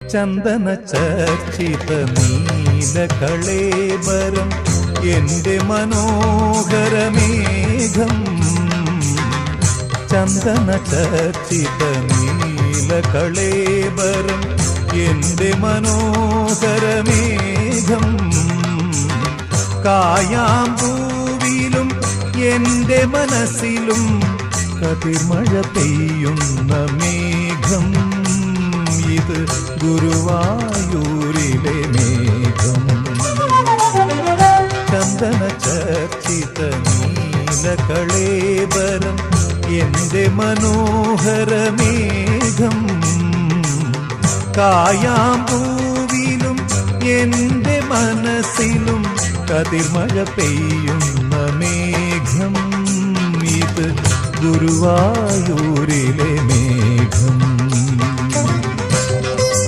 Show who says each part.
Speaker 1: ചന്ദന ചർച്ചിത നീലകളേബരം എന്റെ മനോഹരമേഘം. ചന്ദന ചർച്ചിത നീലകളേബരം എന്റെ മനോഹരമേഘം. കായാമ്പൂവിലും എന്റെ മനസ്സിലും കതിർമഴ പെയ്യുന്ന മേഘം. ഇത് ഗുരുവായൂരിലെ മേഘം. ചന്ദന ചർച്ചിത നീലകളേബരം എന്റെ മനോഹരമേഘം. കായാമ്പൂവിലും എന്റെ മനസ്സിലും കതിർമഴ പെയ്യുന്ന മേഘം. ഇത് ഗുരുവായൂരിലെ മേഘം.